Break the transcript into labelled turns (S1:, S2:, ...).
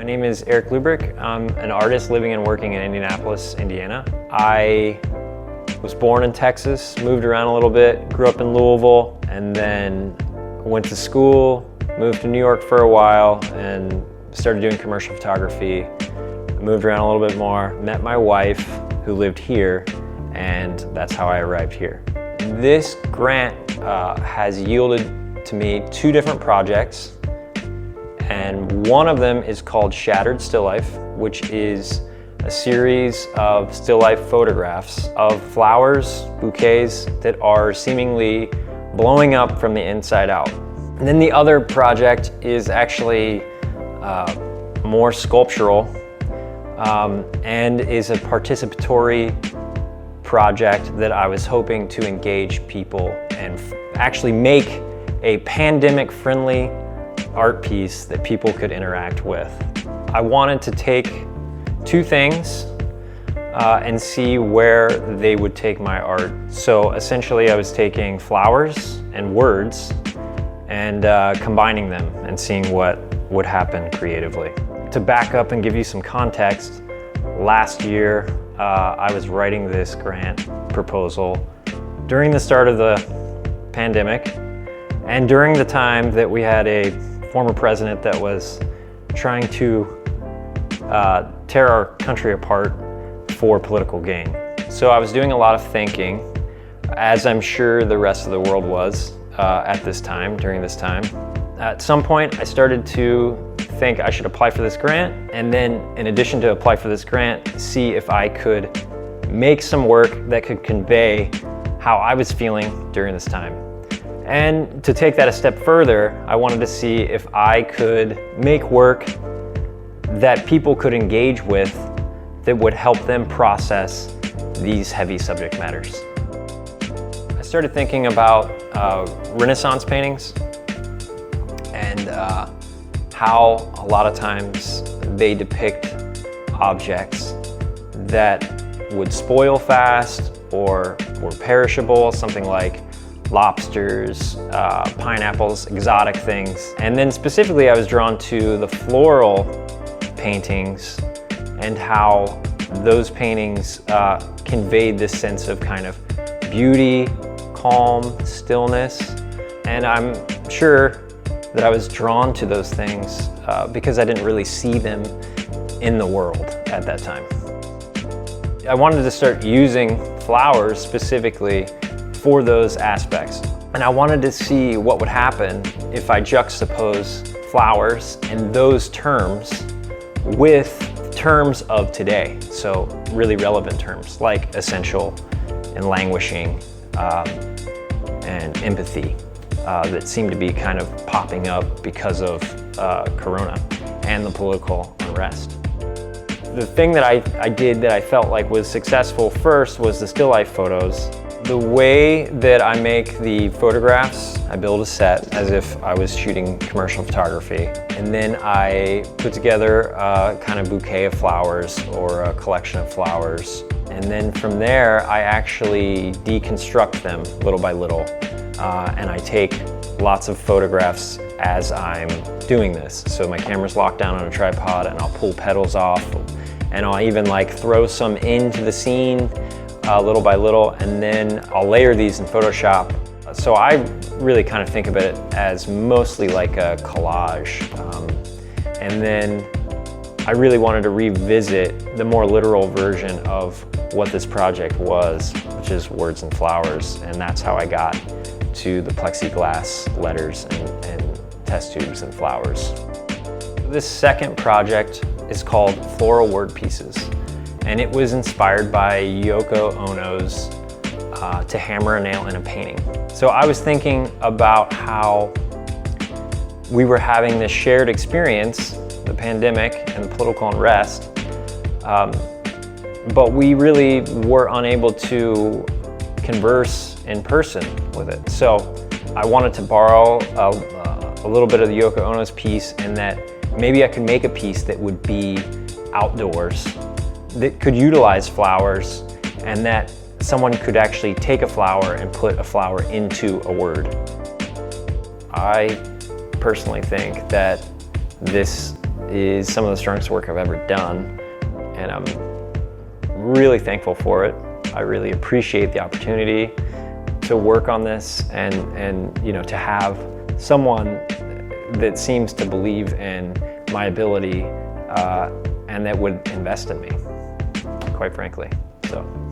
S1: name is Eric Lubrick. I'm an artist living and working in Indianapolis, Indiana. I was born in Texas, moved around a little bit, grew up in Louisville, and then went to school, moved to New York for a while, and started doing commercial photography. Moved around a little bit more, met my wife who lived here, and that's how I arrived here. This grant has yielded to me 2 different projects, and one of them is called Shattered Still Life, which is a series of still life photographs of flowers, bouquets that are seemingly blowing up from the inside out. And then the other project is actually more sculptural and is a participatory project that I was hoping to engage people and actually make a pandemic-friendly art piece that people could interact with. I wanted to take 2 things and see where they would take my art. So essentially I was taking flowers and words and combining them and seeing what would happen creatively. To back up and give you some context, last year I was writing this grant proposal during the start of the pandemic and during the time that we had a former president that was trying to tear our country apart for political gain. So I was doing a lot of thinking, as I'm sure the rest of the world was at this time, during this time. At some point I started to think I should apply for this grant, and then in addition to apply for this grant, see if I could make some work that could convey how I was feeling during this time. And to take that a step further, I wanted to see if I could make work that people could engage with that would help them process these heavy subject matters. I started thinking about Renaissance paintings and how a lot of times they depict objects that would spoil fast or were perishable, something like lobsters, pineapples, exotic things. And then specifically I was drawn to the floral paintings and how those paintings conveyed this sense of kind of beauty, calm, stillness. And I'm sure that I was drawn to those things because I didn't really see them in the world at that time. I wanted to start using flowers specifically for those aspects. And I wanted to see what would happen if I juxtapose flowers and those terms with terms of today. So really relevant terms like essential and languishing and empathy that seem to be kind of popping up because of Corona and the political unrest. The thing that I did that I felt like was successful first was the still life photos. The way that I make the photographs, I build a set as if I was shooting commercial photography. And then I put together a kind of bouquet of flowers or a collection of flowers. And then from there, I actually deconstruct them little by little. And I take lots of photographs as I'm doing this. So my camera's locked down on a tripod and I'll pull petals off. And I'll even like throw some into the scene little by little, and then I'll layer these in Photoshop. So I really kind of think of it as mostly like a collage. And then I really wanted to revisit the more literal version of what this project was, which is words and flowers. And that's how I got to the plexiglass letters and test tubes and flowers. This second project is called Floral Word Pieces. And it was inspired by Yoko Ono's To Hammer a Nail in a Painting. So I was thinking about how we were having this shared experience, the pandemic and the political unrest, but we really were unable to converse in person with it. So I wanted to borrow a little bit of the Yoko Ono's piece, and that maybe I could make a piece that would be outdoors, that could utilize flowers, and that someone could actually take a flower and put a flower into a word. I personally think that this is some of the strongest work I've ever done, and I'm really thankful for it. I really appreciate the opportunity to work on this and you know, to have someone that seems to believe in my ability and that would invest in me, quite frankly. So.